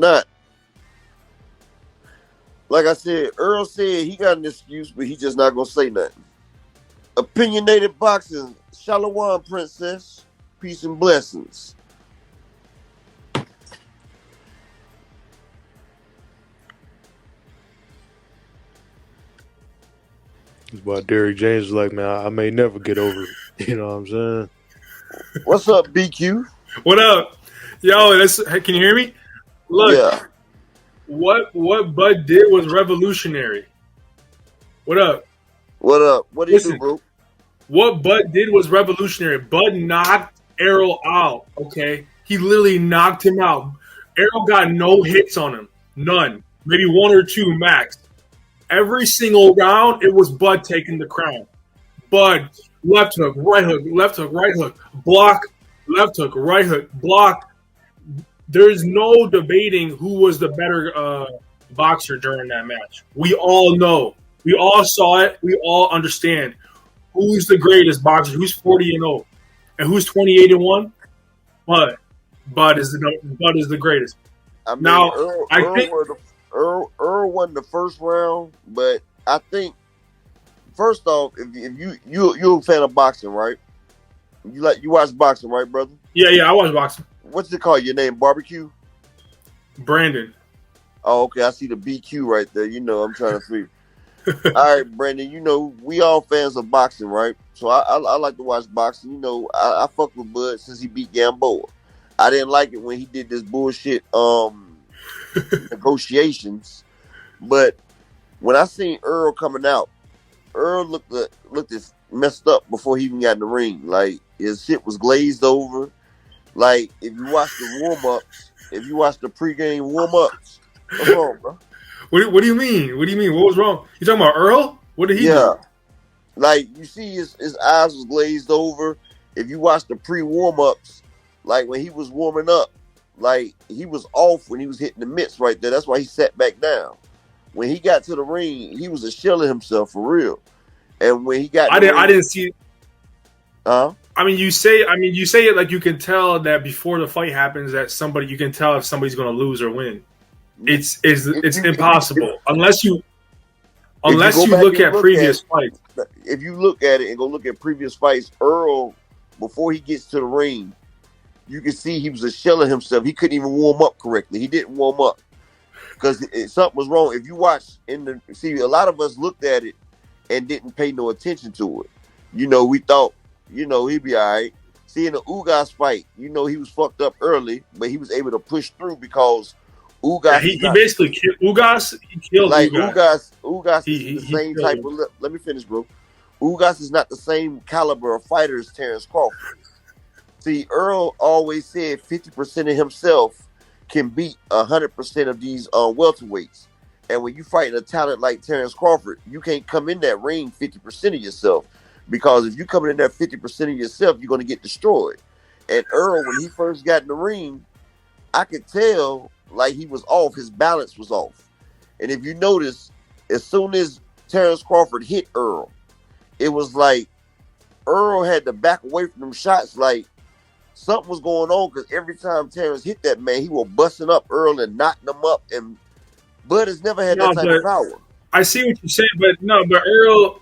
not. Like I said, Earl said he got an excuse, but he just not gonna say nothing. Opinionated boxing, Shalom Princess, peace and blessings. It's about Derrick James is like, man, I may never get over it. You know what I'm saying? What's up, BQ? What up? Yo, can you hear me? Look, Yeah. what Bud did was revolutionary. What up? What up? What do you do, Listen, bro? what Bud did was revolutionary. Bud knocked Errol out, okay? He literally knocked him out. Errol got no hits on him. None. Maybe one or two max. Every single round, it was Bud taking the crown. Bud, left hook, right hook, block, left hook, right hook, block. There's no debating who was the better boxer during that match. We all know. We all saw it. We all understand. Who's the greatest boxer? Who's 40-0? And who's 28-1? Bud. Bud is the greatest. I mean, Now, Earl won the first round, but I think first off, if you're a fan of boxing, right? You watch boxing, right, brother? Yeah, I watch boxing. What's it called? Your name, Barbecue? Brandon. Oh, okay. I see the BQ right there. You know, I'm trying to figure. All right, Brandon. You know, we all fans of boxing, right? So I like to watch boxing. You know, I fuck with Bud since he beat Gamboa. I didn't like it when he did this bullshit negotiations, but when I seen Earl coming out, Earl looked as messed up before he even got in the ring. Like his shit was glazed over. Like if you watch the warm ups, if you watch the pregame warm ups, what's wrong, bro? What do you mean? What do you mean? What was wrong? You talking about Earl? What did he do? Like you see his eyes was glazed over. If you watch the pre warm ups, like when he was warming up, like he was off when he was hitting the mitts right there. That's why he sat back down. When he got to the ring, he was a shell of himself for real. And when he got, I didn't see. Huh? I mean, you say it like you can tell that before the fight happens that you can tell if somebody's going to lose or win. It's impossible unless you look at previous fights. If you look at it and go look at previous fights, Earl, before he gets to the ring, you can see he was a shell of himself. He couldn't even warm up correctly. He didn't warm up because something was wrong. If you watch a lot of us looked at it and didn't pay no attention to it. You know, we thought, you know, he'd be all right. See, in the Ugas fight, you know, he was fucked up early, but he was able to push through because Ugas. He basically killed Ugas. He killed like Ugas. Ugas is the same type of. Let me finish, bro. Ugas is not the same caliber of fighter as Terrence Crawford. See, Earl always said 50% of himself can beat 100% of these welterweights. And when you fight a talent like Terrence Crawford, you can't come in that ring 50% of yourself. Because if you come in there 50% of yourself, you're going to get destroyed. And Earl, when he first got in the ring, I could tell like he was off. His balance was off. And if you notice, as soon as Terrence Crawford hit Earl, it was like Earl had to back away from them shots like something was going on because every time Terrence hit that man, he was busting up Earl and knocking him up. And Bud has never had that type of power. I see what you're saying, but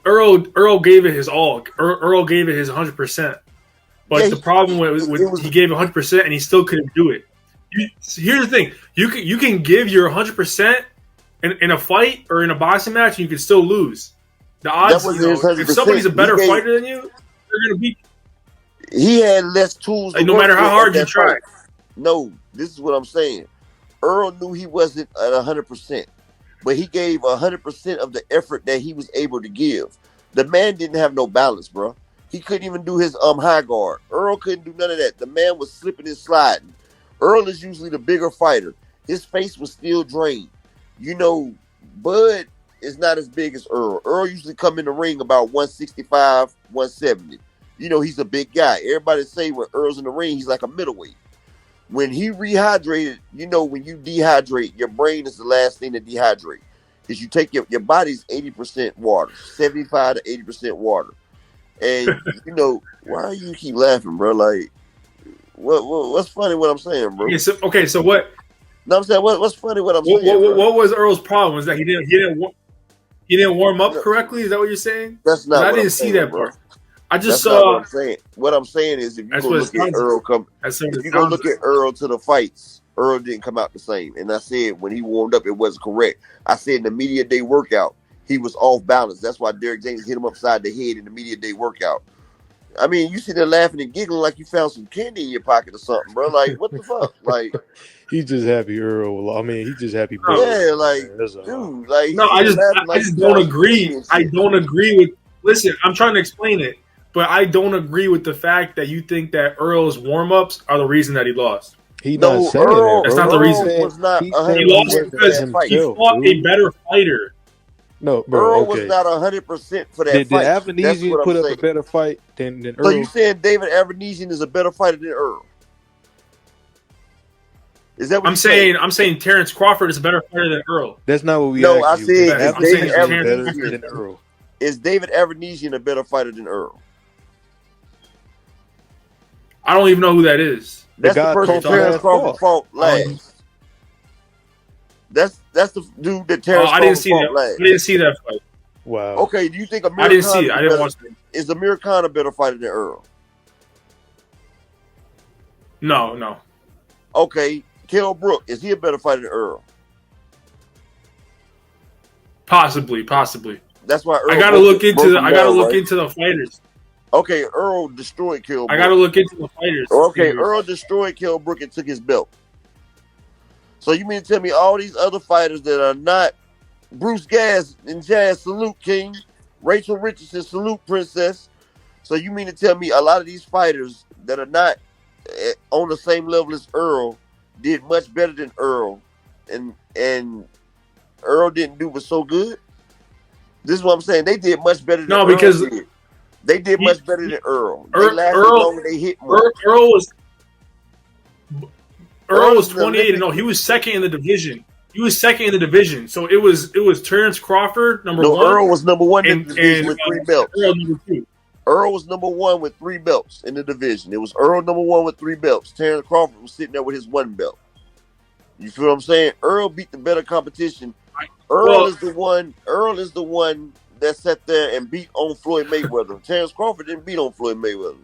Earl gave it his all. Earl gave it his 100%. But the problem was he gave 100% and he still couldn't do it. Here's the thing: you can give your 100% in a fight or in a boxing match, and you can still lose. The odds, if somebody's a better fighter than you, they're gonna beat you. He had less tools. Like, no matter how hard you try. No, this is what I'm saying. Earl knew he wasn't at 100%, but he gave 100% of the effort that he was able to give. The man didn't have no balance, bro. He couldn't even do his high guard. Earl couldn't do none of that. The man was slipping and sliding. Earl is usually the bigger fighter. His face was still drained. You know, Bud is not as big as Earl. Earl usually come in the ring about 165, 170. You know, he's a big guy. Everybody say when Earl's in the ring, he's like a middleweight. When he rehydrated, you know, when you dehydrate, your brain is the last thing to dehydrate. Because you take your body's 80% water, 75 to 80% water. And, you know, why you keep laughing, bro? Like, what's funny what I'm saying, bro? Okay, so what? No, I'm saying what's funny. What I'm saying. bro. What was Earl's problem? Was that he didn't warm up correctly? Is that what you're saying? That's not. I what didn't I'm see saying, that bro. part. I just That's not what saw. I'm saying. What I'm saying is, if you That's go what it look at sounds Earl come, That's what if it you go sounds look like. at Earl to the fights, Earl didn't come out the same. And I said when he warmed up, it wasn't correct. I said in the media day workout, he was off balance. That's why Derrick James hit him upside the head in the media day workout. I mean, you sit there laughing and giggling like you found some candy in your pocket or something, bro. Like, what the fuck? Like, He's just happy Earl. I mean, he just happy. No. Bro. yeah, like, Man, that's all. dude, like, No, you laughing I like just you don't found some candy agree. and I shit. don't agree with. Listen, I'm trying to explain it, but I don't agree with the fact that you think that Earl's warm ups are the reason that he lost. He No, not saying Earl, that, That's bro. not the Earl reason. was not He's 100% saying He lost he wasn't for because that fight. he himself, fought a dude. better fighter. No, bro. Earl was Okay. not 100% for that Did fight. That's Avanesian what I'm put up saying. a better fight than So Earl? you saying David Avanesian is a better fighter than Earl? Is that what I'm saying Terrence Crawford is a better fighter than Earl. That's not what we No, I asked you. said That's is what I'm saying. David Avanesian better Avanesian than Earl? is David Avanesian a better fighter than Earl? I don't even know who that is. That's the guy person Crawford Terrence last Crawford fought Oh, last. That's the dude that Terrence I didn't Crawford see fought that. last. I didn't see that fight. Wow. Okay, do you think Amir I didn't Khan see is it. I a didn't better- watch it. Is Amir Khan a better fighter than Earl? No. Okay, Kell Brook, is he a better fighter than Earl? Possibly. That's why Earl I gotta broke- look into broke the. him I gotta down, look right? into the fighters. Okay, Earl destroyed Kell Brook. I gotta look into the fighters. Okay, Earl destroyed Kell Brook and took his belt. So you mean to tell me all these other fighters that are not Bruce Gas and Jazz, salute King, Rachel Richardson, salute Princess. So you mean to tell me a lot of these fighters that are not on the same level as Earl did much better than Earl, and Earl didn't do was so good? This is what I'm saying. They did much better than No, Earl because did. They did much better than Earl. They Earl- lasted Earl- longer. They hit more. Earl was Earl's an 28 and no, he was second in the division. So it was Terrence Crawford number No, one. Earl was number one in the division and with 3 belts. Earl number two. Earl was number one with 3 belts in the division. It was Earl number one with 3 belts. Terrence Crawford was sitting there with his 1 belt. You feel what I'm saying? Earl beat the better competition. Earl is the one that sat there and beat on Floyd Mayweather. Terrence Crawford didn't beat on Floyd Mayweather.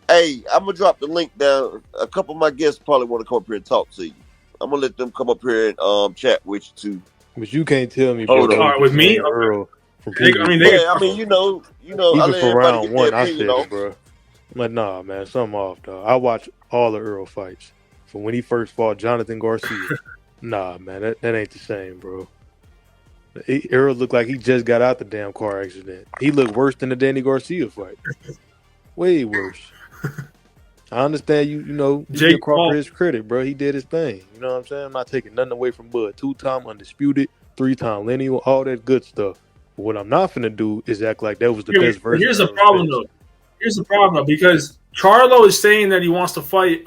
Hey, I'm gonna drop the link down. A couple of my guests probably want to come up here and talk to you. I'm gonna let them come up here and chat with you too. But you can't tell me, Hold bro. on. that was With the me? same Earl from They- I previous mean, fights. they- Yeah, I mean, you know, I Even let for everybody round get one, their I opinion said off. it, bro. I'm like, nah, man, something off, dog. I watch all the Earl fights from when he first fought Jonathan Garcia. Nah, man, that ain't the same, bro. Earl looked like he just got out the damn car accident. He looked worse than the Danny Garcia fight. Way worse. I understand you know, you Jake give Crawford Paul. his credit, bro. He did his thing. You know what I'm saying? I'm not taking nothing away from Bud. 2-time undisputed, 3-time lineal, all that good stuff. But what I'm not finna do is act like that was the best version. Here's the of Earl problem Spence. though. Here's the problem because Charlo is saying that he wants to fight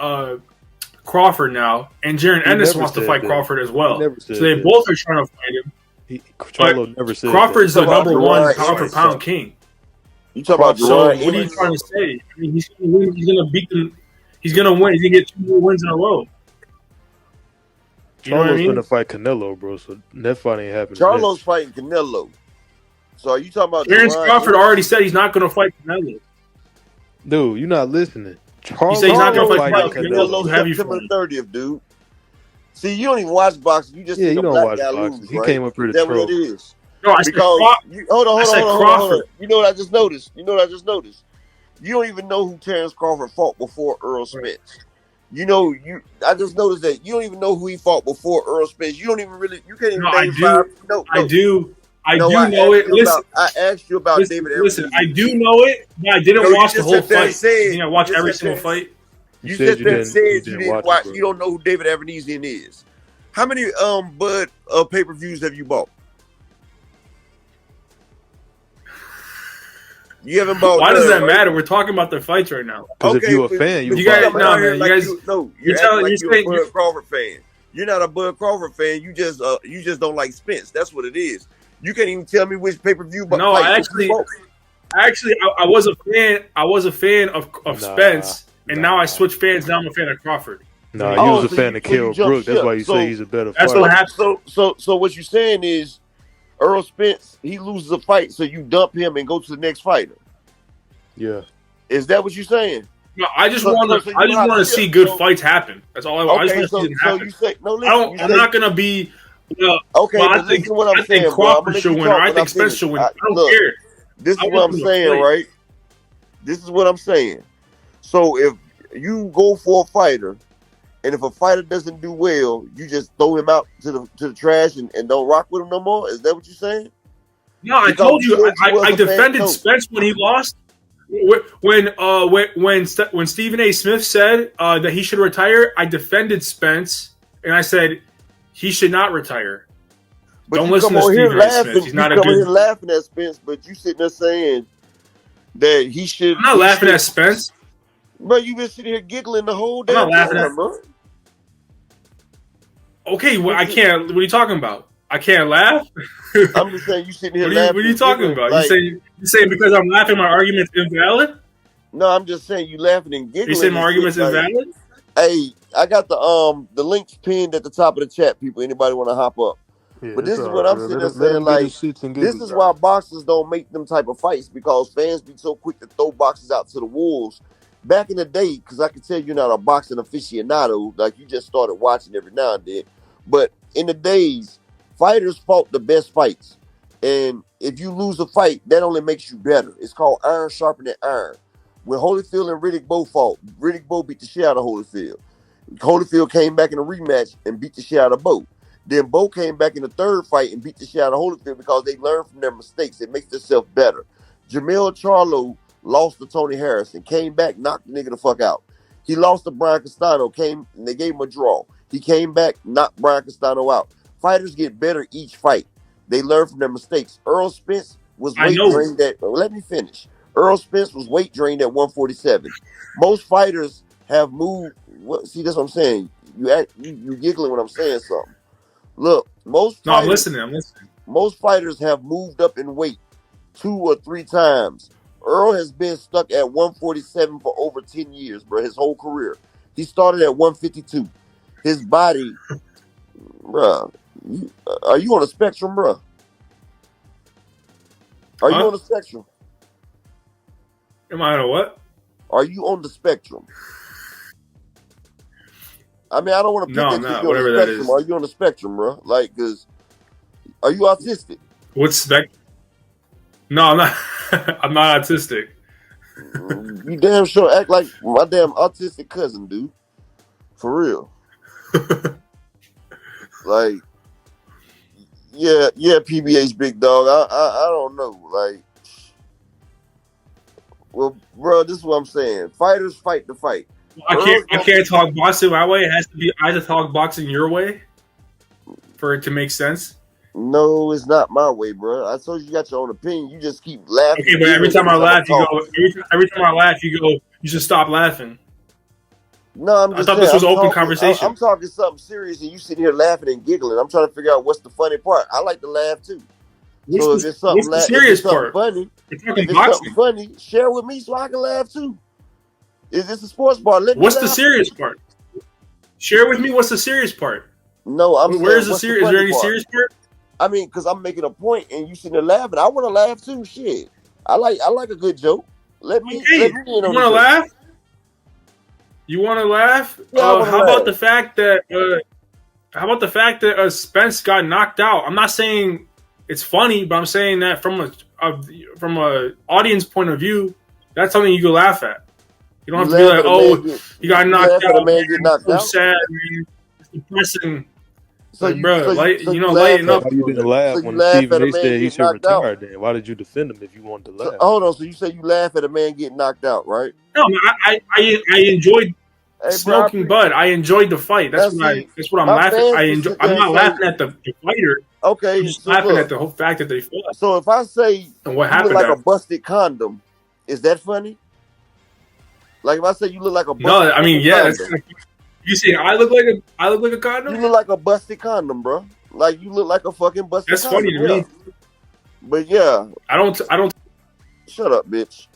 Crawford now, and Jaron He Ennis never wants to said fight that. Crawford as He well. never So said they that. both are trying to fight him. Charlo never said Crawford's that. the Talk about number one Jerron pound for Ennis. pound king. You talk about So Jerron what are you Ennis? trying to say? I mean, he's gonna beat them. He's gonna win. He's gonna get 2 more wins in a row. You know what I Charlo's mean? gonna fight Canelo, bro. So that fight ain't happening. Charlo's fighting Canelo. So are you talking about Terrence Jerron Crawford Ennis? already said he's not gonna fight Canelo. Dude, you're not listening. Charlo said he's not gonna Charlo's fight fighting Canelo. Canelo Heavy September fight. 30th, dude. See, you don't even watch boxing. You just Yeah, see you a don't black watch guy boxing. lose, He right? came up here to Is that what troll. it is? No, I said Because hold on. I said Crawford. You know what I just noticed? You don't even know who Terrence Crawford fought before Earl Spence. I just noticed that you don't even know who he fought before Earl Spence. You don't even you can't even No, I name do. 5. No, I do. I do asked know it. you about- I asked you about Listen, David listen. Evans. I do know it, but I didn't No, you watch the just whole sat there and fight. said- I think I watched you every just sat single there- fight. You said said you that didn't- said you you didn't didn't watch it, watch. bro. You don't know who David Avanesian is. How many Bud pay-per-views have you bought? You haven't bought. Why does none, that right? matter? We're talking about their fights right now. Because if you're a but fan, you you guys- coming no, out here man, like you guys- you're you're acting like you're you're a saying- Bud Crawford fan. You're not a Bud Crawford fan. You just don't like Spence. That's what it is. You can't even tell me which pay-per-view. No, I was a fan. I was a fan of Nah, Spence, and now I nah. switched fans. Now I'm a fan of Crawford. Nah, Oh, you was a so fan you of so you Kell jump Brook. That's ship. why you say he's a better That's fighter. what happened. So what you're saying is Earl Spence, he loses a fight, so you dump him and go to the next fighter. Yeah. Is that what you're saying? No, I just So want you to. I just hop want to ship. see good So fights happen. That's all I want. I okay, just want to see them happen. you say no. I Listen, don't. you I'm say not gonna be. okay, Well, I but think listen to what I'm I think saying, bro. I'm Crawford gonna let should you win, or talk I when I think Spence finish. should win. I don't Look, care. this is I what want I'm them to saying, fight. right? This is what I'm saying. So if you go for a fighter, and if a fighter doesn't do well, you just throw him out to the trash and don't rock with him no more. Is that what you're saying? No, I Because told you you. said you was I a fan. defended No, Spence when he lost. When Stephen A. Smith said that he should retire, I defended Spence and I said he should not retire. but Don't you listen come to on here Stephen A. Smith. laughing. He's You not a come on here good. laughing at Spence, but you sitting there saying that he should. I'm not laughing at Spence. Bro, you been sitting here giggling the whole I'm not damn laughing time, at. bro. Okay, well, I can't. What are you talking about? I can't laugh. I'm just saying you sitting here What laughing. are you talking giggling, about? like, You saying because I'm laughing, my argument's invalid? no, I'm just saying you laughing and giggling. You saying my and argument's shit, like, invalid? hey, I got the links pinned at the top of the chat, people. Anybody want to hop up? Yeah, But this it's is all what I'm good. sitting Let there him saying, get like, his shits and this giggles is why out. boxers don't make them type of fights, because fans be so quick to throw boxes out to the wolves. Back in the day, because I can tell you're not a boxing aficionado, like you just started watching every now and then. But in the days, fighters fought the best fights. And if you lose a fight, that only makes you better. It's called iron sharpening iron. When Holyfield and Riddick Bowe fought, Riddick Bowe beat the shit out of Holyfield. Holyfield came back in a rematch and beat the shit out of Bowe. Then Bowe came back in the third fight and beat the shit out of Holyfield because they learned from their mistakes. It makes themselves better. Jamel Charlo lost to Tony Harrison, came back, knocked the nigga the fuck out. He lost to Brian Castano, came and they gave him a draw. He came back, knocked Brian Castano out. Fighters get better each fight. They learn from their mistakes. Earl Spence was weight drained at. Let me finish. Earl Spence was weight drained at 147. Most fighters have moved. See, that's what I'm saying. You giggling when I'm saying something. Look, I'm listening. Most fighters have moved up in weight 2 or 3 times. Earl has been stuck at 147 for over 10 years, bro. His whole career. He started at 152. His body, bro. Are you on the spectrum, bro? Are you on the spectrum? Am I on a what? Are you on the spectrum? I mean, I don't want to pick that you on the spectrum. Are you on the spectrum, bro? Like, cause are you autistic? What's spectrum? No, I'm not. I'm not autistic. You damn sure act like my damn autistic cousin, dude. For real. Like, yeah, PBH big dog. I don't know. Like, well, bro, this is what I'm saying. Fighters fight the fight. I can't talk boxing my way. I have to talk boxing your way for it to make sense. No, it's not my way, bro. I told you got your own opinion. You just keep laughing. Okay, but every time I laugh, you go. Every time I laugh, you go. You should stop laughing. No, I'm just I thought this was open conversation. I'm talking something serious, and you sitting here laughing and giggling. I'm trying to figure out what's the funny part. I like to laugh too. What's the serious part? Funny, if it's something funny, share with me so I can laugh too. Is this a sports bar? What's the serious part? Share with me. What's the serious part? No, where's the serious? Is there any serious part? I mean, because I'm making a point, and you sitting there laughing. I want to laugh too. Shit, I like a good joke. Let me in on you want to laugh? You want to laugh? Yeah, how about the fact that Spence got knocked out? I'm not saying it's funny, but I'm saying that from a audience point of view, that's something you can laugh at. You don't have to be like, "Oh, he got knocked out." Man get knocked out. Sad, man. It's depressing. So like, bro, lighten up. Why you didn't laugh when Stephen A. said he should retire? Then why did you defend him if you wanted to laugh? Hold on. So you say you laugh at a man getting knocked out, right? No, I enjoyed smoking bud. I enjoyed the fight. That's what I'm laughing. I'm not laughing at the fighter. Okay, I'm just laughing at the whole fact that they fought. So if I say and what you happened, look like a busted condom, is that funny? Like if I say you look like a busted no, I mean condom, you see, I look like a condom. You look like a busted condom, bro. Like you look like a fucking busted. That's funny to me. But yeah, I don't. Shut up, bitch.